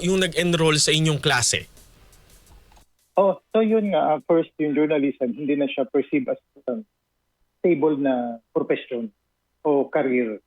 yung nag-enroll sa inyong klase? Oh, so yun nga, first yung journalism, hindi na siya perceived as stable na profession o career.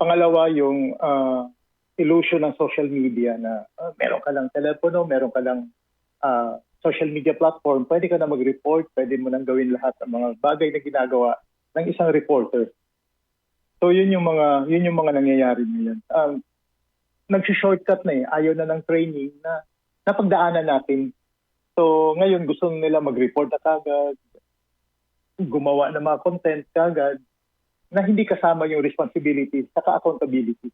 Pangalawa, yung illusion ng social media na meron ka lang telepono, meron ka lang social media platform, pwede ka na mag-report, pwede mo nang gawin lahat ng mga bagay na ginagawa ng isang reporter. So yun yung mga nangyayari ngayon. Nagsi-shortcut na ayaw na ng training na napagdaanan natin. So ngayon gusto nila mag-report na kagad, gumawa ng mga content kagad na hindi kasama yung responsibility at accountability.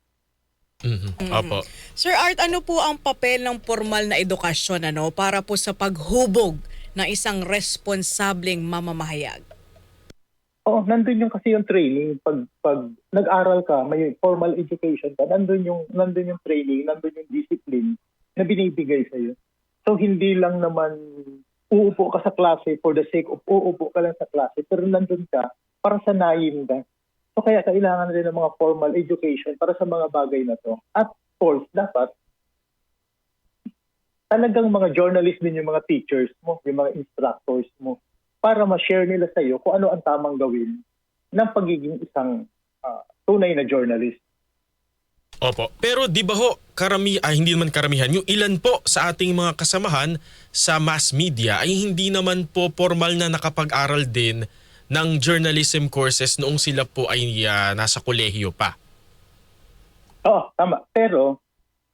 Opo. Sir Art, ano po ang papel ng formal na edukasyon para po sa paghubog ng isang responsableng mamamahayag? Oo, nandun yung kasi yung training. Pag nag-aral ka, may formal education ka, nandun yung training, nandun yung discipline na binibigay sa'yo. So hindi lang naman uupo ka sa klase for the sake of uupo ka lang sa klase, pero nandun ka para sanayin ka. So kaya kailangan rin ng mga formal education para sa mga bagay na to. At of course, dapat talagang mga journalist din yung mga teachers mo, yung mga instructors mo, para ma-share nila sa iyo kung ano ang tamang gawin ng pagiging isang tunay na journalist. Opo. Pero di ba ho, hindi naman karamihan, yung ilan po sa ating mga kasamahan sa mass media ay hindi naman po formal na nakapag-aral din ng journalism courses noong sila po ay nasa kolehiyo pa. Oo, tama. Pero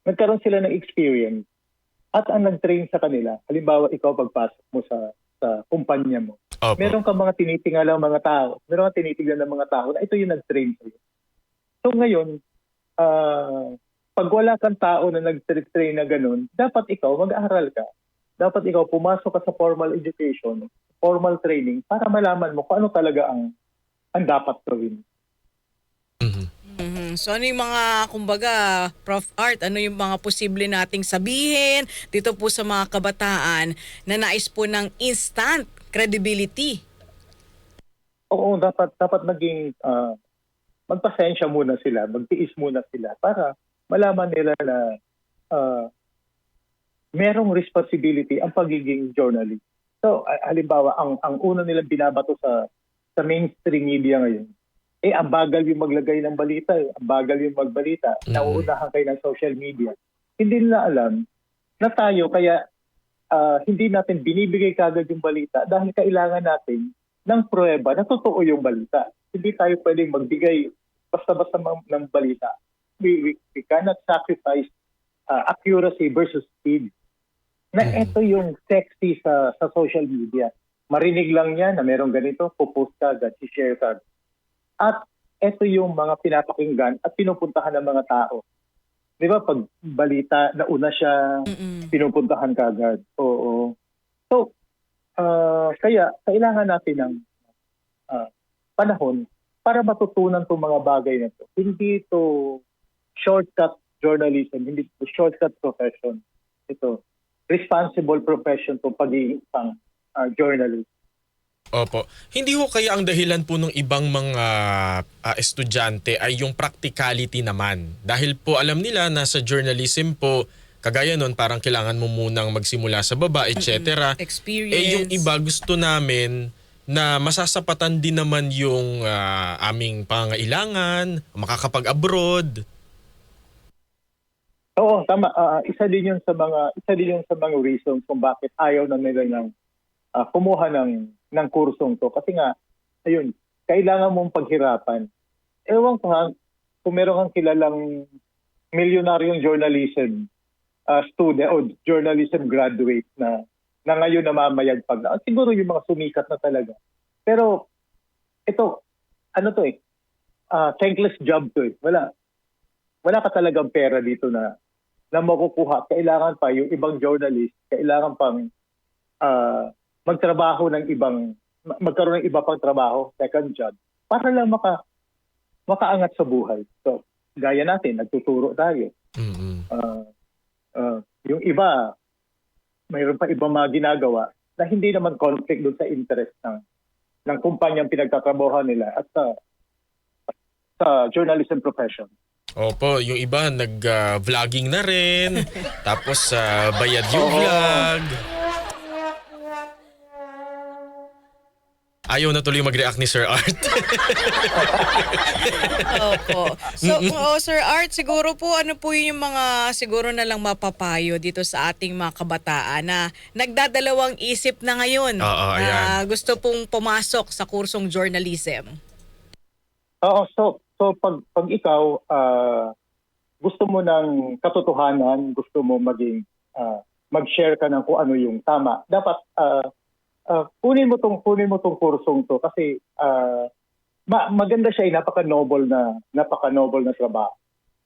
nagkaroon sila ng experience at ang nag-train sa kanila, halimbawa ikaw pagpasok mo sa kumpanya mo, Opo. meron kang mga tinitingnan ng mga tao, meron kang tinitingnan ng mga tao na ito yung nag-train sa'yo. So ngayon, pag wala kang tao na nag-train na ganun, dapat ikaw mag-aaral ka. Dapat ikaw pumasok ka sa formal education, formal training, para malaman mo kung ano talaga ang dapat gawin. So ano yung mga, kumbaga, Prof. Art, ano yung mga posible nating sabihin dito po sa mga kabataan na nais po ng instant credibility? Oo, dapat maging magpasensya muna sila, magtiis muna sila para malaman nila na merong responsibility ang pagiging journalist. So, halimbawa, ang una nilang binabato sa mainstream media ngayon, ang bagal yung maglagay ng balita, ang bagal yung magbalita, nauunahan kayo ng social media. Hindi nila alam na tayo, kaya hindi natin binibigay kagad yung balita dahil kailangan natin ng pruweba na totoo yung balita. Hindi tayo pwedeng magbigay basta-basta ng balita. We cannot sacrifice accuracy versus speed. Na ito yung sexy sa social media. Marinig lang yan na merong ganito, pupost ka agad, i-share ka. At ito yung mga pinapakinggan at pinupuntahan ng mga tao. Di ba pag balita, nauna siya, pinupuntahan ka agad. Oo. So, kaya kailangan natin ng panahon para matutunan itong mga bagay na ito. Hindi ito shortcut journalism, hindi ito shortcut profession. Ito, responsible profession itong pagiging isang journalist. Opo. Hindi ho kaya ang dahilan po ng ibang mga estudyante ay yung practicality naman. Dahil po alam nila na sa journalism po, kagaya nun parang kailangan mo munang magsimula sa baba, etc. Experience. Yung iba gusto namin na masasapatan din naman yung aming pangailangan, makakapag-abroad. Oo, tama. Isa din yun sa mga reasons kung bakit ayaw na nila ng kumuha ng kursong to. Kasi nga, ayun, kailangan mong paghirapan. Ewan ko kung meron kang kilalang milyonaryong journalism student o journalism graduate na ngayon namamayag pag siguro yung mga sumikat na talaga. Pero ito, thankless job to. Wala ka talagang pera dito na makukuha. Kailangan pa yung ibang journalist, kailangan pang magtrabaho magkaroon ng iba pang trabaho, second job, para lang makaangat sa buhay. So, gaya natin, nagtuturo tayo. Yung iba, mayroon pa ibang mga ginagawa na hindi naman conflict doon sa interest ng kumpanyang pinagtatrabahuhan nila at sa journalism profession. Opo, yung iba nag-vlogging na rin. Tapos bayad yung Oo. vlog. Ayaw na tuloy mag-react ni Sir Art. Opo. So, Sir Art, siguro po ano po yung mga siguro na lang mapapayo dito sa ating mga kabataan na nagdadalawang isip na ngayon Oo, na ayan. gusto pong pumasok sa kursong journalism. Oo, so pag ikaw gusto mo ng katotohanan, gusto mo maging mag-share ka ng kung ano yung tama, dapat kunin mo tong kursong to kasi maganda siya, napaka-noble na trabaho.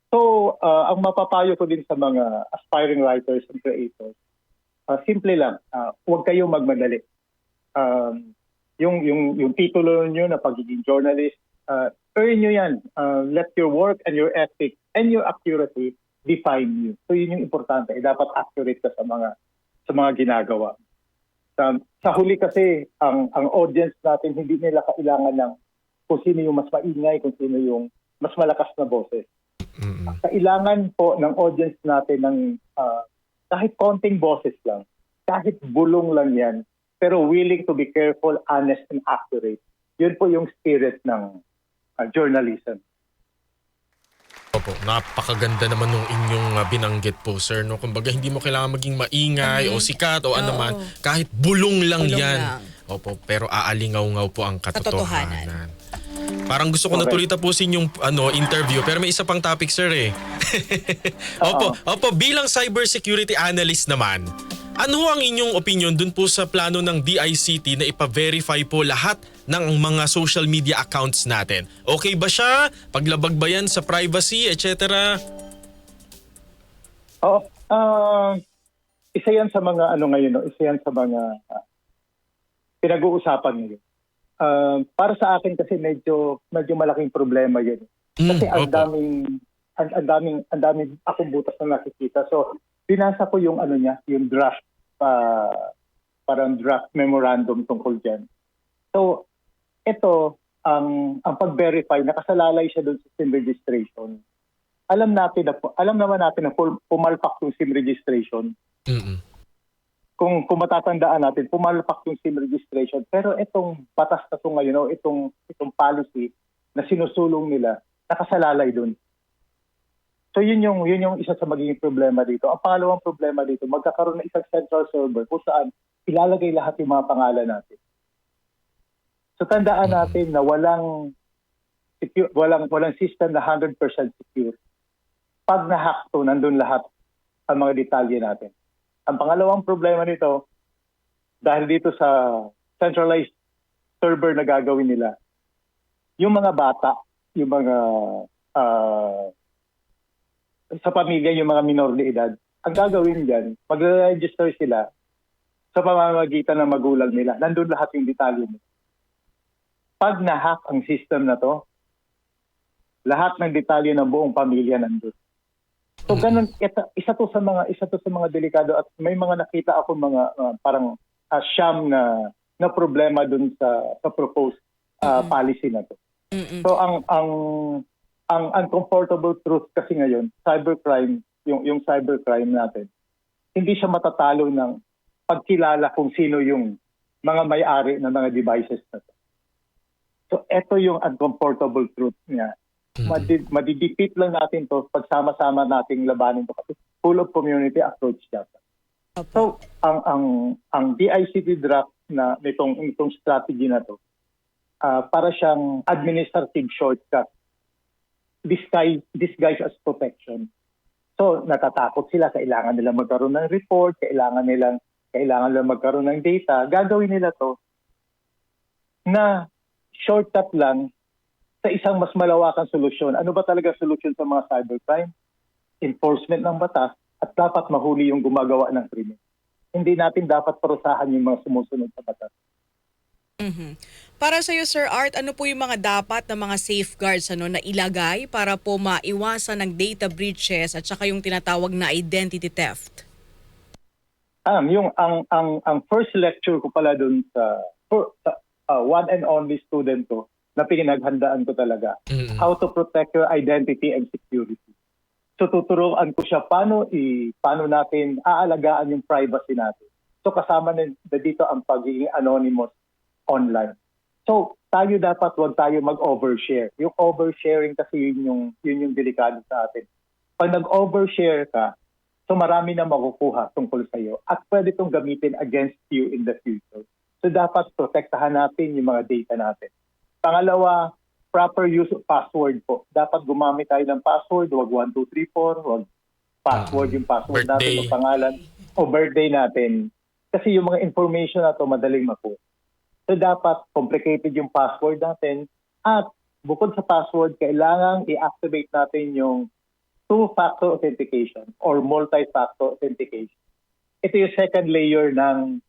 So, ang mapapayo ko din sa mga aspiring writers and creators, simple lang, huwag kayong magmadali. Yung titulo niyo na pagiging journalist, earn nyo yan. Let your work and your ethic and your accuracy define you. So yun yung importante. Dapat accurate ka sa mga ginagawa. Sa huli kasi, ang audience natin, hindi nila kailangan ng kung sino yung mas maingay, kung sino yung mas malakas na boses. Kailangan po ng audience natin ng kahit konting boses lang, kahit bulong lang yan, pero willing to be careful, honest, and accurate. Yun po yung spirit ng journalism. Opo, napakaganda naman nung inyong binanggit po, sir. No? Kumbaga, hindi mo kailangan maging maingay o sikat o ano man. Kahit bulong lang Bulong yan. lang. Opo, pero aalingaw-ngaw po ang Katotohanan. katotohanan. Parang gusto ko na tuloy tapusin yung interview, pero may isa pang topic, sir eh. Opo, bilang cybersecurity analyst naman, ano ang inyong opinion dun po sa plano ng DICT na ipa-verify po lahat ng mga social media accounts natin? Okay ba siya? Paglabag ba yan sa privacy, etc.? Oo. Isa yan sa mga ngayon, no? Isa yan sa mga pinag-uusapan ngayon. Para sa akin kasi medyo malaking problema yun. Kasi ang daming akong butas na nakikita. So, binasa ko yung yung draft, parang draft memorandum tungkol dyan. So, ito, ang pag-verify, nakasalalay siya doon sa SIM registration. Alam naman natin na pumalpak yung SIM registration. Kung matatandaan natin, pumalpak yung SIM registration. Pero itong batas na ito ngayon, itong policy na sinusulong nila, nakasalalay doon. So yun yung isa sa magiging problema dito. Ang pangalawang problema dito, magkakaroon ng isang central server kung saan ilalagay lahat yung mga pangalan natin. So tandaan natin na walang system na 100% secure. Pag na-hack to, nandun lahat ang mga detalye natin. Ang pangalawang problema nito, dahil dito sa centralized server na gagawin nila, yung mga bata, yung mga sa pamilya, yung mga minor de edad, ang gagawin dyan, mag-register sila sa pamamagitan ng magulang nila. Nandun lahat yung detalye nila. Pag na-hack ang system na to, lahat ng detalye ng buong pamilya nandun. So ganun, isa to sa mga delikado at may mga nakita ako mga parang sham na problema dun sa proposed policy na to. So ang uncomfortable truth kasi ngayon, cybercrime, yung cybercrime natin, hindi siya matatalo ng pagkilala kung sino yung mga may-ari ng mga devices na to. So ito yung uncomfortable truth niya. Madidefeat lang natin to pagsama-sama nating labanin to kasi full of community approach dapat. So ang DICT draft na nitong strategy na to, para siyang administrative shortcut disguised as protection. So natatakot sila, kailangan nila magkaroon ng report, kailangan nila magkaroon ng data. Gagawin nila to na shortcut lang sa isang mas malawakang solusyon. Ano ba talaga solusyon sa mga cybercrime? Enforcement ng batas at dapat mahuli yung gumagawa ng krimen. Hindi natin dapat parusahan yung mga sumusunod sa batas. Para sa iyo, Sir Art, ano po yung mga dapat na mga safeguards na ilagay para po maiwasan ng data breaches at saka yung tinatawag na identity theft? Ang first lecture ko pala dun sa one and only student ko na pinaghandaan ko talaga. Mm. How to protect your identity and security. So tuturuan ko siya paano natin aalagaan yung privacy natin. So kasama na dito ang pagiging anonymous online. So tayo dapat wag tayo mag-overshare. Yung oversharing kasi yun yung delikado sa atin. Pag nag-overshare ka, so marami na makukuha tungkol sa iyo at pwede itong gamitin against you in the future. So dapat protektahan natin yung mga data natin. Pangalawa, proper use of password po. Dapat gumamit tayo ng password, wag 1234, wag password yung password Birthday. natin o pangalan o birthday natin. Kasi yung mga information na to madaling makuha. So dapat complicated yung password natin at bukod sa password, kailangang i-activate natin yung two-factor authentication or multi-factor authentication. Ito yung second layer ng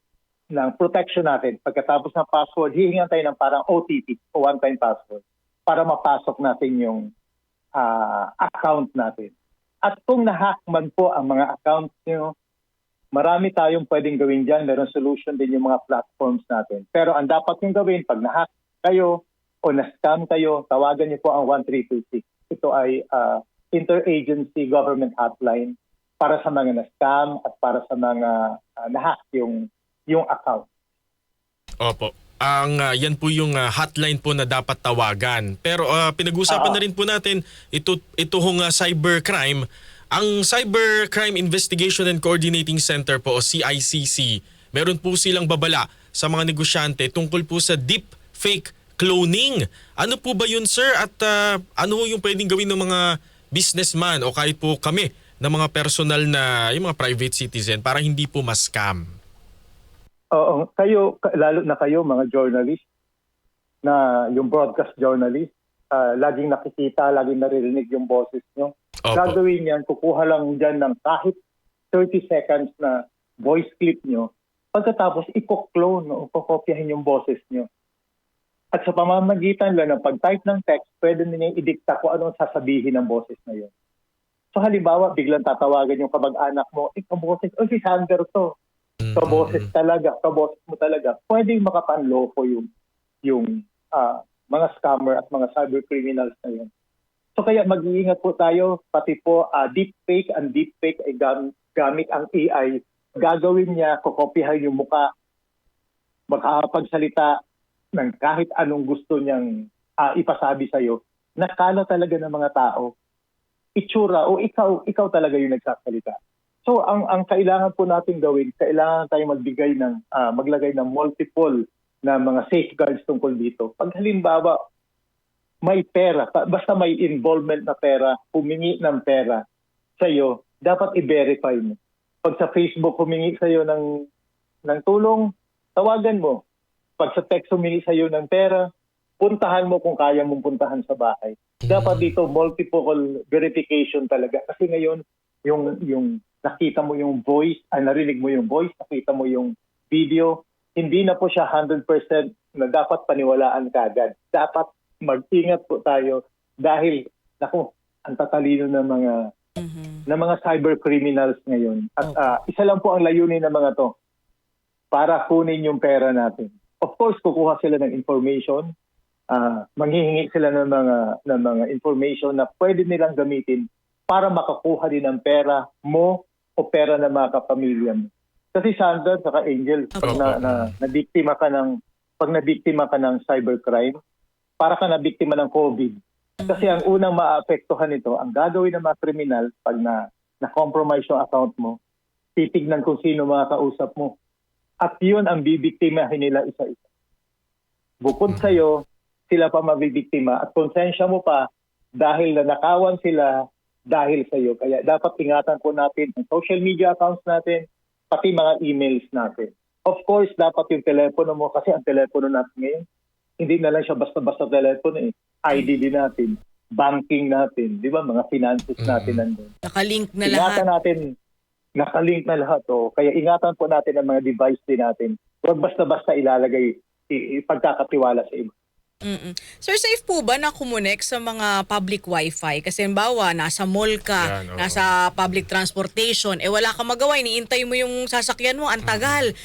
protection natin. Pagkatapos ng password, hihingan tayo ng parang OTP o one-time password para mapasok natin yung account natin. At kung na-hack man po ang mga accounts nyo, marami tayong pwedeng gawin dyan. Meron solution din yung mga platforms natin. Pero ang dapat yung gawin, pag na-hack kayo o na-scam kayo, tawagan niyo po ang 1326. Ito ay interagency government hotline para sa mga na-scam at para sa mga na-hack yung account. Opo. Yan po yung hotline po na dapat tawagan. Pero pinag-usapan na rin po natin ito hong cybercrime. Ang Cybercrime Investigation and Coordinating Center po o CICC, meron po silang babala sa mga negosyante tungkol po sa deep fake cloning. Ano po ba yun, sir? At ano yung pwedeng gawin ng mga businessman o kahit po kami na mga personal na yung mga private citizen para hindi po ma-scam? Oo, lalo na kayo mga journalist, na yung broadcast journalist, laging nakikita, laging naririnig yung boses nyo. Opo. Gagawin yan, kukuha lang dyan ng kahit 30 seconds na voice clip nyo. Pagkatapos, i-clone o kokopyahin yung boses nyo. At sa pamamagitan lang ng pag-type ng text, pwede niya i-dicta kung anong sasabihin ng boses na yun. So halimbawa, biglang tatawagan yung kamag-anak mo, kaboses, si Sander to. Kaboses mo talaga. Pwedeng makapanloko yung mga scammer at mga cyber criminals na yun. So kaya mag-iingat po tayo, pati po deepfake. Ang deepfake ay gamit ang AI. Gagawin niya, kokopyahan yung muka, makakapagsalita ng kahit anong gusto niyang ipasabi sa'yo. Nakala talaga ng mga tao, itsura o ikaw talaga yung nagsasalita. So ang kailangan po natin gawin, kailangan tayong maglagay ng multiple na mga safeguards tungkol dito. Pag halimbawa may pera, basta may involvement na pera, humingi ng pera sa iyo, dapat i-verify mo. Pag sa Facebook humingi sa iyo ng tulong, tawagan mo. Pag sa text humingi sa iyo ng pera, puntahan mo kung kaya mong puntahan sa bahay. Dapat dito multiple verification talaga kasi ngayon yung nakita mo yung voice, narinig mo yung voice, nakita mo yung video, hindi na po siya 100% na dapat paniwalaan kagad. Dapat mag-ingat po tayo dahil ang tatalino ng mga cyber criminals ngayon. At isa lang po ang layunin ng mga to, para kunin yung pera natin. Of course, kukuha sila ng information, manghihingi sila ng mga information na pwede nilang gamitin para makakuha din ng pera mo o pera ng mga kapamilya mo. Kasi Sandra saka Angel, pag nabiktima ka ng cybercrime, para ka nabiktima ng COVID. Kasi ang unang maapektuhan nito, ang gagawin ng mga kriminal pag na-compromise yung account mo, titignan kung sino mga kausap mo. At yun ang bibiktimahin nila isa-isa. Bukod sa'yo, sila pa mabibiktima at konsensya mo pa dahil nanakawan sila dahil sa iyo. Kaya dapat ingatan po natin ang social media accounts natin, pati mga emails natin. Of course, dapat yung telepono mo, kasi ang telepono natin ngayon, hindi na lang siya basta-basta telepono eh. ID din natin, banking natin, di ba? Mga finances natin nandun. Nakalink na Ingatan lahat. natin, nakalink na lahat. Oh. Kaya ingatan po natin ang mga device din natin. Huwag basta-basta ilalagay, ipagkakatiwala sa iba. Sir, safe po ba na kumonek sa mga public wifi? Kasi halimbawa, nasa mall ka, Yan, oo. nasa public transportation, wala kang magawa, iniintay mo yung sasakyan mo, ang tagal.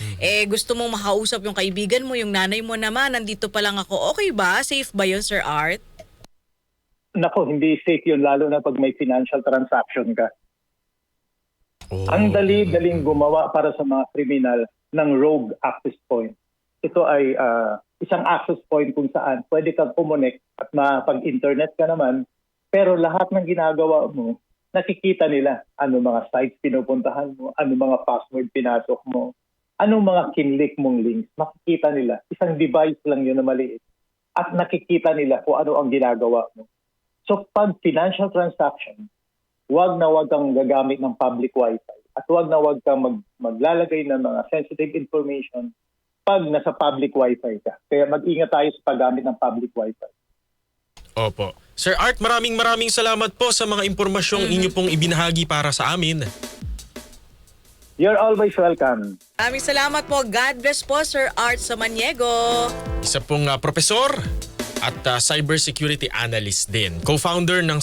Gusto mong makausap yung kaibigan mo, yung nanay mo naman, nandito pa lang ako. Okay ba? Safe ba yun, Sir Art? Nako, hindi safe yun lalo na pag may financial transaction ka. Oh. Ang dali-daling gumawa para sa mga kriminal ng rogue access point. Ito ay isang access point kung saan pwede kang kumonek at mapag-internet ka naman, pero lahat ng ginagawa mo, nakikita nila ano mga sites pinupuntahan mo, ano mga password pinasok mo, ano mga kinlik mong links, makikita nila. Isang device lang yun na maliit at nakikita nila kung ano ang ginagawa mo. So pag financial transaction, wag kang gagamit ng public wifi at wag kang maglalagay ng mga sensitive information pag nasa public wifi ka. Kaya mag-ingat tayo sa paggamit ng public wifi. Opo. Sir Art, maraming salamat po sa mga impormasyong inyo pong ibinahagi para sa amin. You're always welcome. Maraming salamat po. God bless po, Sir Art Samaniego. Isa pong profesor at cybersecurity analyst din. Co-founder ng